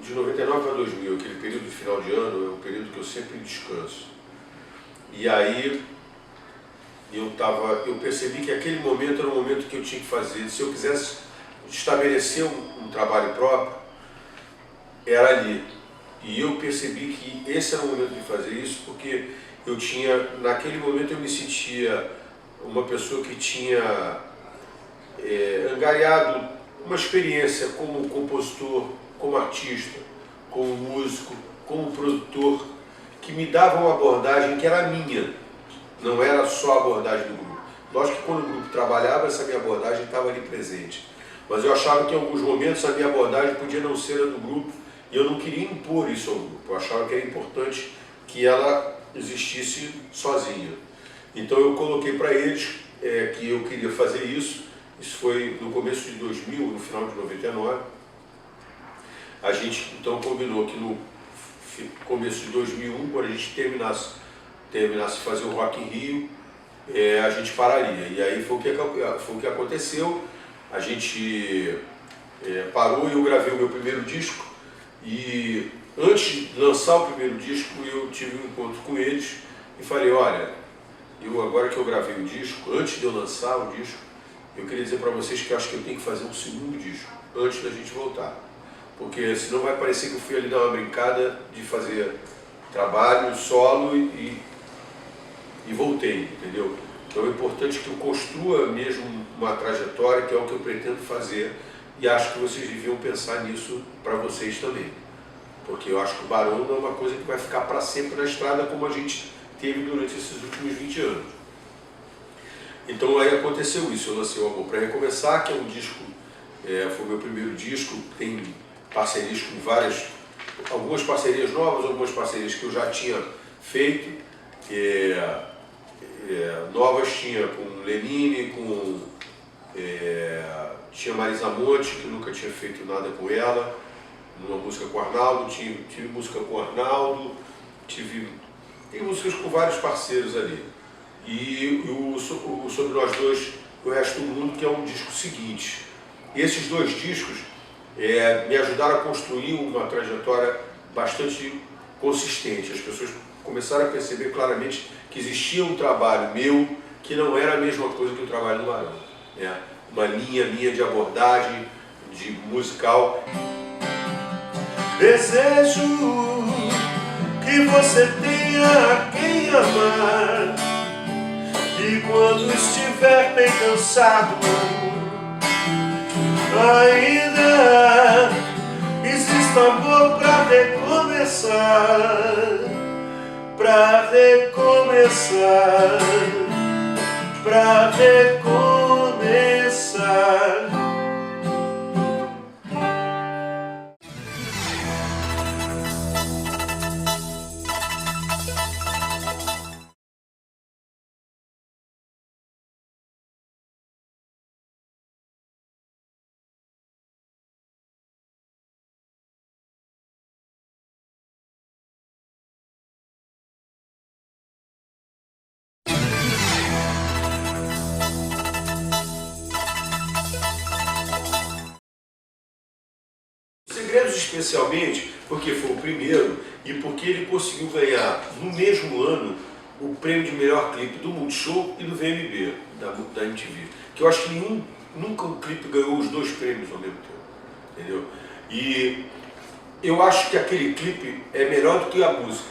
de 99 a 2000, aquele período de final de ano é um período que eu sempre descanso. E aí eu percebi que aquele momento era um momento que eu tinha que fazer. Se eu quisesse estabelecer um trabalho próprio, era ali. E eu percebi que esse era o momento de fazer isso, porque naquele momento eu me sentia uma pessoa que tinha angariado uma experiência como compositor, como artista, como músico, como produtor, que me dava uma abordagem que era minha, não era só a abordagem do grupo. Lógico que quando o grupo trabalhava, essa minha abordagem estava ali presente, mas eu achava que em alguns momentos a minha abordagem podia não ser a do grupo, e eu não queria impor isso ao grupo. Eu achava que era importante que ela existisse sozinha. Então eu coloquei para eles que eu queria fazer isso. Isso foi no começo de 2000, no final de 99. A gente então combinou que no começo de 2001, quando a gente terminasse de fazer o Rock in Rio, a gente pararia. E aí foi o que aconteceu. A gente parou e eu gravei o meu primeiro disco. E antes de lançar o primeiro disco, eu tive um encontro com eles e falei: olha, agora que eu gravei o disco, antes de eu lançar o disco, eu queria dizer para vocês que eu acho que eu tenho que fazer um segundo disco antes da gente voltar. Porque senão vai parecer que eu fui ali dar uma brincada de fazer trabalho solo e voltei, entendeu? Então é importante que eu construa mesmo uma trajetória, que é o que eu pretendo fazer, e acho que vocês deviam pensar nisso para vocês também. Porque eu acho que o Barão não é uma coisa que vai ficar para sempre na estrada como a gente teve durante esses últimos 20 anos. Então aí aconteceu isso, eu lancei o Amor para Recomeçar, que é um disco, foi o meu primeiro disco, tem parcerias com algumas parcerias novas, algumas parcerias que eu já tinha feito, novas tinha com Lenine, tinha Marisa Monte, que eu nunca tinha feito nada com ela, numa música com o Arnaldo, tive música com o Arnaldo, tem músicas com vários parceiros ali. E o Sobre Nós Dois, O Resto do Mundo, que é um disco seguinte. E esses dois discos me ajudaram a construir uma trajetória bastante consistente. As pessoas começaram a perceber claramente que existia um trabalho meu que não era a mesma coisa que o trabalho do Barão. né? Uma linha minha de abordagem de musical. Desejo que você tenha a quem amar, e quando estiver bem cansado, ainda existe amor pra recomeçar, pra recomeçar, pra recomeçar. Segredos especialmente porque foi o primeiro e porque ele conseguiu ganhar no mesmo ano o prêmio de melhor clipe do Multishow e do VMB, da MTV. Que eu acho que nunca um clipe ganhou os dois prêmios ao mesmo tempo, entendeu? E eu acho que aquele clipe é melhor do que a música.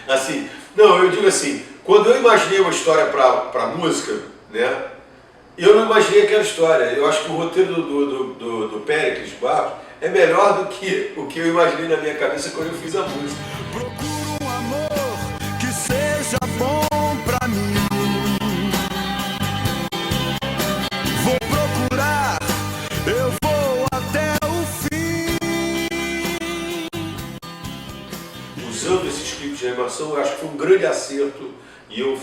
Assim, não, eu digo assim, quando eu imaginei uma história para música, né? Eu não imaginei aquela história. Eu acho que o roteiro do Péricles Barros é melhor do que o que eu imaginei na minha cabeça quando eu fiz a música. Procuro um amor que seja bom pra mim. Vou procurar, eu vou até o fim. Usando esses clipes de animação, eu acho que foi um grande acerto. E eu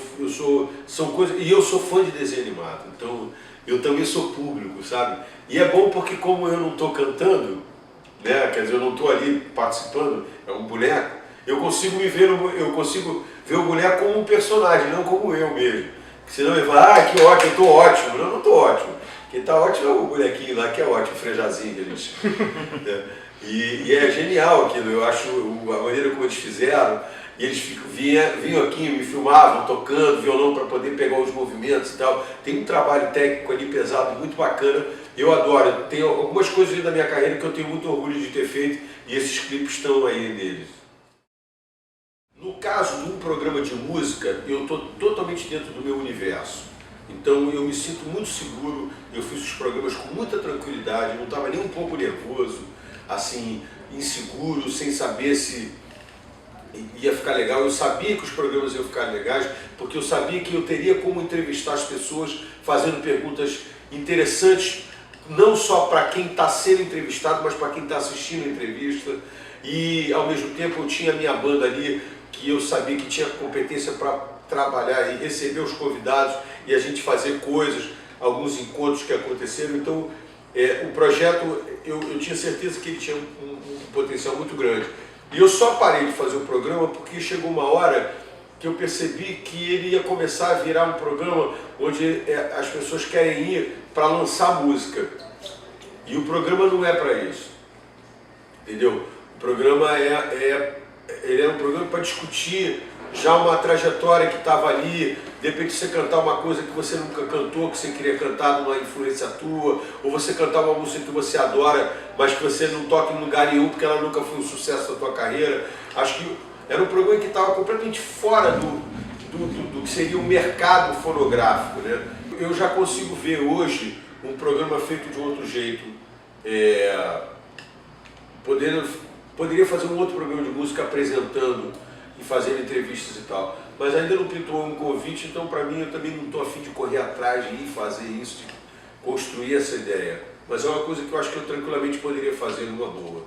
sou fã de desenho animado, então eu também sou público, sabe? E é bom porque como eu não estou cantando, né? Quer dizer, eu não estou ali participando, é um boneco, eu consigo eu consigo ver o boneco como um personagem, não como eu mesmo. Senão ele fala, ah, que ótimo, eu estou ótimo. Não, eu não estou ótimo. Quem está ótimo é o bonequinho lá, que é ótimo, o frejazinho que a gente... E é genial aquilo, eu acho a maneira como eles fizeram. E eles vinham aqui, me filmavam tocando violão para poder pegar os movimentos e tal. Tem um trabalho técnico ali pesado, muito bacana. Eu adoro. Tem algumas coisas da minha carreira que eu tenho muito orgulho de ter feito e esses clipes estão aí neles. No caso de um programa de música, eu estou totalmente dentro do meu universo. Então eu me sinto muito seguro, eu fiz os programas com muita tranquilidade, não estava nem um pouco nervoso, assim, inseguro, sem saber se ia ficar legal. Eu sabia que os programas iam ficar legais, porque eu sabia que eu teria como entrevistar as pessoas fazendo perguntas interessantes, não só para quem está sendo entrevistado, mas para quem está assistindo a entrevista. E ao mesmo tempo eu tinha a minha banda ali, que eu sabia que tinha competência para trabalhar e receber os convidados e a gente fazer coisas, alguns encontros que aconteceram. Então o projeto, eu tinha certeza que ele tinha um potencial muito grande. E eu só parei de fazer o programa porque chegou uma hora que eu percebi que ele ia começar a virar um programa onde as pessoas querem ir para lançar música. E o programa não é para isso, entendeu? O programa ele é um programa para discutir já uma trajetória que estava ali, de repente você cantar uma coisa que você nunca cantou, que você queria cantar numa influência tua, ou você cantar uma música que você adora, mas que você não toca em lugar nenhum porque ela nunca foi um sucesso da tua carreira. Acho que era um programa que estava completamente fora do que seria o mercado fonográfico, né? Eu já consigo ver hoje um programa feito de outro jeito, poderia fazer um outro programa de música apresentando e fazendo entrevistas e tal, mas ainda não pintou um convite, então para mim eu também não estou a fim de correr atrás de ir fazer isso, de construir essa ideia, mas é uma coisa que eu acho que eu tranquilamente poderia fazer numa boa.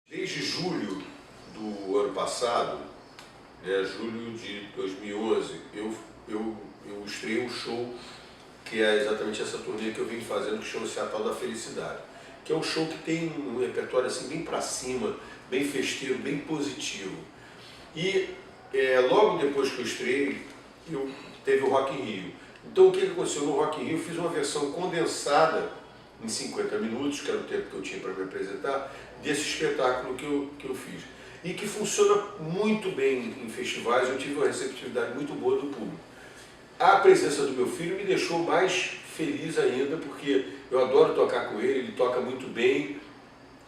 Desde julho do ano passado, né, julho de 2011, eu estreiei um show que é exatamente essa turnê que eu vim fazendo, que chama-se A Tal da Felicidade, que é um show que tem um repertório assim bem para cima, bem festeiro, bem positivo. E logo depois que eu estreiei, teve o Rock in Rio. Então o que aconteceu? No Rock in Rio eu fiz uma versão condensada em 50 minutos, que era o tempo que eu tinha para me apresentar, desse espetáculo que eu fiz. E que funciona muito bem em festivais, eu tive uma receptividade muito boa do público. a presença do meu filho me deixou mais feliz ainda, porque eu adoro tocar com ele toca muito bem,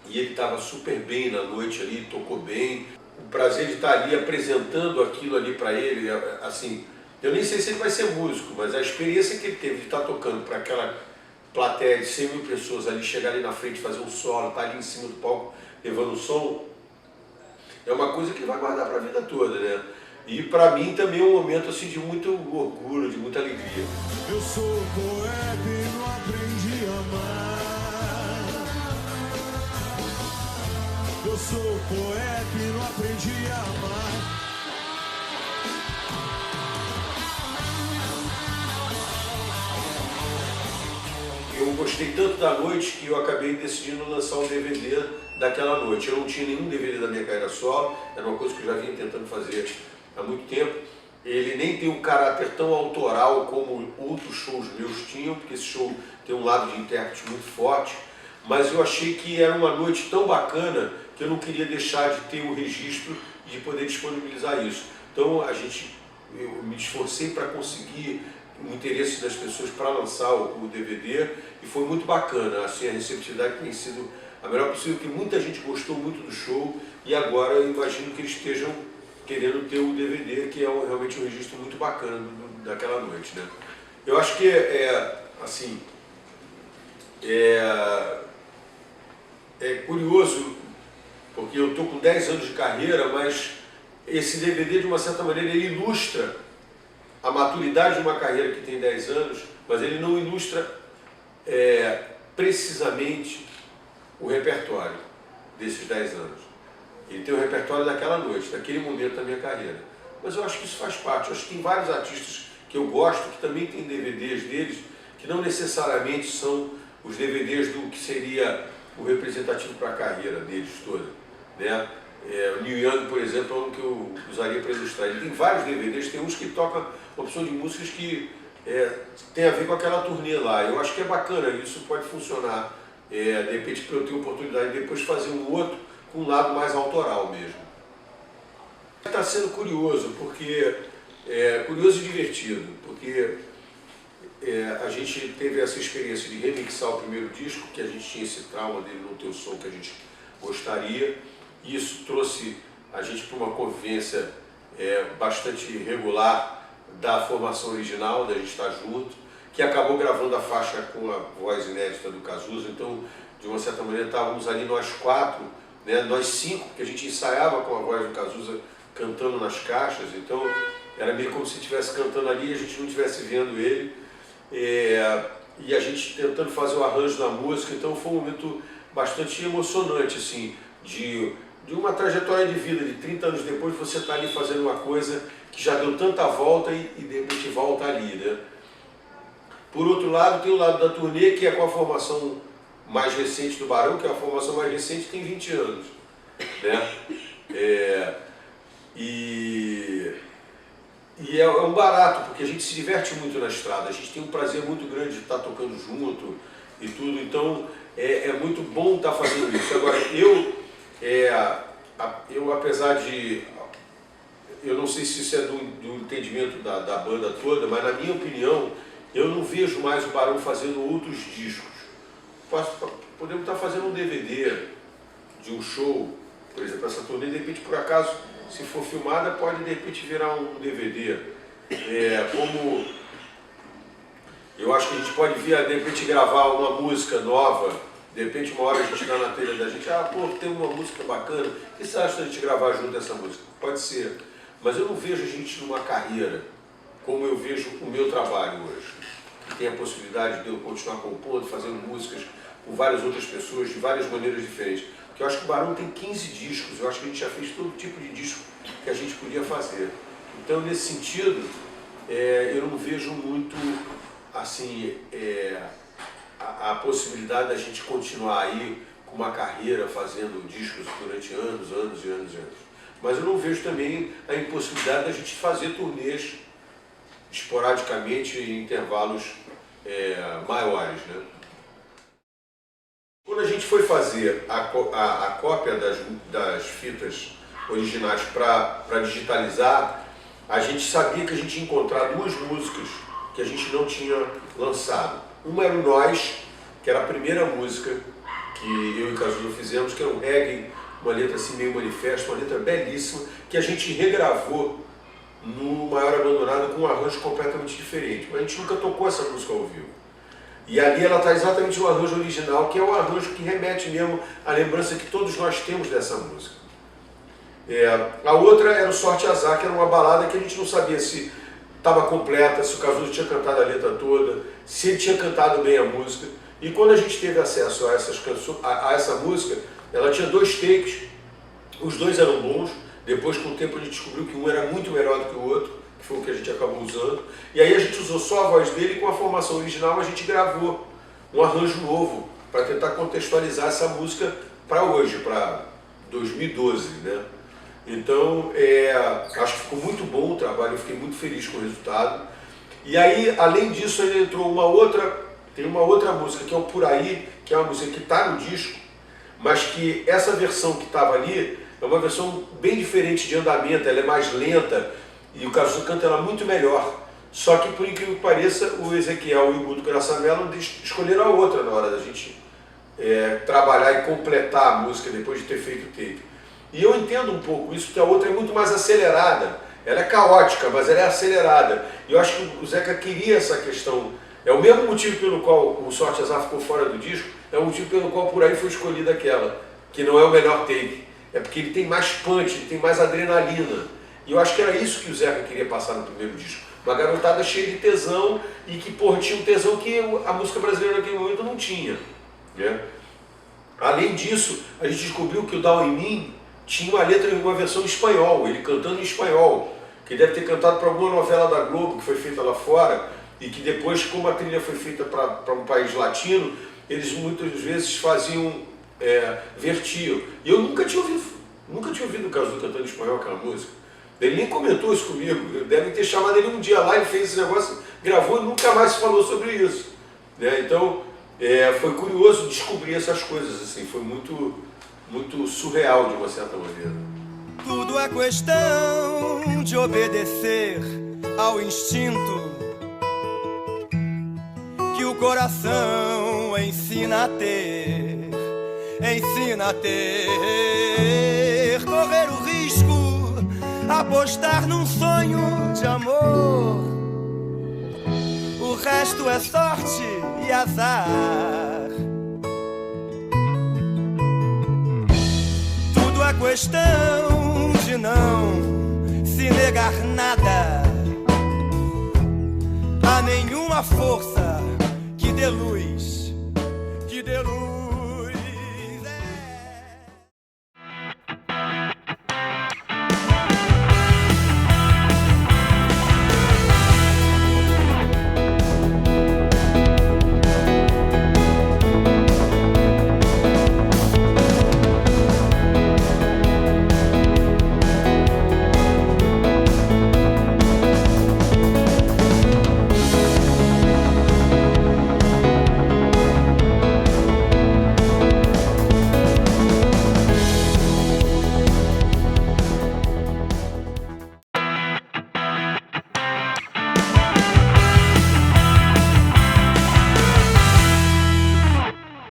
e ele estava super bem na noite ali, tocou bem. O prazer de estar ali apresentando aquilo ali para ele, assim, eu nem sei se ele vai ser músico, mas a experiência que ele teve de estar tocando para aquela plateia de 100 mil pessoas ali, chegar ali na frente, fazer um solo, estar ali em cima do palco levando o som, é uma coisa que vai guardar para a vida toda, né? E para mim também é um momento assim de muito orgulho, de muita alegria. Eu sou poeta e não aprendi a amar. Eu sou poeta e não aprendi a amar. Eu gostei tanto da noite que eu acabei decidindo lançar um DVD daquela noite. Eu não tinha nenhum DVD da minha carreira solo, era uma coisa que eu já vinha tentando fazer há muito tempo. Ele nem tem um caráter tão autoral como outros shows meus tinham, porque esse show tem um lado de intérprete muito forte, mas eu achei que era uma noite tão bacana que eu não queria deixar de ter o registro e de poder disponibilizar isso. Então eu me esforcei para conseguir o interesse das pessoas para lançar o DVD e foi muito bacana, assim, a receptividade tem sido a melhor possível, que muita gente gostou muito do show e agora eu imagino que eles estejam querendo ter o DVD, que é realmente um registro muito bacana daquela noite, né? Eu acho que assim, é curioso, porque eu estou com 10 anos de carreira, mas esse DVD, de uma certa maneira, ele ilustra a maturidade de uma carreira que tem 10 anos, mas ele não ilustra precisamente o repertório desses 10 anos. Ele tem o repertório daquela noite, daquele momento da minha carreira. Mas eu acho que isso faz parte. Eu acho que tem vários artistas que eu gosto, que também tem DVDs deles, que não necessariamente são os DVDs do que seria o representativo para a carreira deles toda, né? O Neil Young, por exemplo, é um que eu usaria para ilustrar. Ele tem vários DVDs, tem uns que tocam uma opção de músicas que tem a ver com aquela turnê lá. Eu acho que é bacana, isso pode funcionar. De repente, para eu ter oportunidade de depois fazer um outro com um lado mais autoral mesmo. Está sendo curioso, porque curioso e divertido, porque a gente teve essa experiência de remixar o primeiro disco, que a gente tinha esse trauma dele não ter o som que a gente gostaria, e isso trouxe a gente para uma convivência bastante regular da formação original, da gente estar junto, que acabou gravando a faixa com a voz inédita do Cazuza. Então, de uma certa maneira, estávamos ali nós quatro, né, nós cinco, porque a gente ensaiava com a voz do Cazuza cantando nas caixas, então era meio como se estivesse cantando ali e a gente não estivesse vendo ele, e a gente tentando fazer o arranjo da música. Então foi um momento bastante emocionante, assim, de uma trajetória de vida, de 30 anos depois você está ali fazendo uma coisa que já deu tanta volta e de repente volta ali, né? Por outro lado, tem o lado da turnê, que é com a formação mais recente do Barão, que é a formação mais recente, tem 20 anos, né? E é um barato, porque a gente se diverte muito na estrada, a gente tem um prazer muito grande de estar tocando junto e tudo, então é muito bom estar fazendo isso. Agora, eu apesar de... Eu não sei se isso é do entendimento da banda toda, mas na minha opinião, eu não vejo mais o Barão fazendo outros discos. Podemos estar fazendo um DVD de um show, por exemplo, essa turnê, de repente, por acaso, se for filmada, pode de repente virar um DVD. Como eu acho que a gente pode vir, de repente, gravar uma música nova, de repente, uma hora a gente está na telha da gente, tem uma música bacana, o que você acha da gente gravar junto essa música? Pode ser, mas eu não vejo a gente numa carreira como eu vejo o meu trabalho hoje, que tem a possibilidade de eu continuar compondo, fazendo músicas com várias outras pessoas, de várias maneiras diferentes. Porque eu acho que o Barão tem 15 discos, eu acho que a gente já fez todo tipo de disco que a gente podia fazer. Então, nesse sentido, eu não vejo muito, assim, a possibilidade da gente continuar aí com uma carreira fazendo discos durante anos, anos e anos e anos. Mas eu não vejo também a impossibilidade da gente fazer turnês esporadicamente em intervalos maiores, né? Quando a gente foi fazer a cópia das fitas originais para digitalizar, a gente sabia que a gente ia encontrar duas músicas que a gente não tinha lançado. Uma era o Nós, que era a primeira música que eu e Cazuza fizemos, que era um reggae, uma letra assim meio manifesto, uma letra belíssima, que a gente regravou no Maior Abandonado com um arranjo completamente diferente. Mas a gente nunca tocou essa música ao vivo. E ali ela está exatamente no arranjo original, que é o arranjo que remete mesmo à lembrança que todos nós temos dessa música. A outra era o Sorte e Azar, que era uma balada que a gente não sabia se estava completa, se o Cazuza tinha cantado a letra toda, se ele tinha cantado bem a música. E quando a gente teve acesso a essa música, ela tinha 2 takes, os 2 eram bons. Depois, com o tempo, a gente descobriu que um era muito melhor do que o outro, que foi o que a gente acabou usando. E aí a gente usou só a voz dele, e com a formação original a gente gravou um arranjo novo para tentar contextualizar essa música para hoje, para 2012, né? Então, acho que ficou muito bom o trabalho, eu fiquei muito feliz com o resultado. E aí, além disso, ainda entrou tem uma outra música, que é o Por Aí, que é uma música que está no disco, mas que essa versão que estava ali é uma versão bem diferente de andamento, ela é mais lenta e o Cazuza canta ela muito melhor. Só que, por incrível que pareça, o Ezequiel e o Guto Graçamelo escolheram a outra na hora da gente trabalhar e completar a música depois de ter feito o take. E eu entendo um pouco isso, porque a outra é muito mais acelerada. Ela é caótica, mas ela é acelerada. E eu acho que o Zeca queria essa questão. É o mesmo motivo pelo qual o Sorte e Azar ficou fora do disco, é o motivo pelo qual Por Aí foi escolhida aquela, que não é o melhor take. É porque ele tem mais punch, ele tem mais adrenalina. E eu acho que era isso que o Zeca queria passar no primeiro disco. Uma garotada cheia de tesão e que, porra, tinha um tesão que a música brasileira naquele momento não tinha, né? Além disso, a gente descobriu que o Down em Mim tinha uma letra em uma versão em espanhol, ele cantando em espanhol, que deve ter cantado para alguma novela da Globo que foi feita lá fora, e que depois, como a trilha foi feita para um país latino, eles muitas vezes faziam, vertiam. E eu nunca tinha ouvido o Cazuza cantando em espanhol aquela música. Ele nem comentou isso comigo, devem ter chamado ele um dia lá, ele fez esse negócio, gravou e nunca mais se falou sobre isso, né? Então, foi curioso descobrir essas coisas, assim, foi muito, muito surreal de uma certa maneira. Tudo é questão de obedecer ao instinto que o coração ensina a ter, correr o risco, apostar num sonho de amor. O resto é sorte e azar. Tudo é questão de não se negar nada a nenhuma força que dê luz,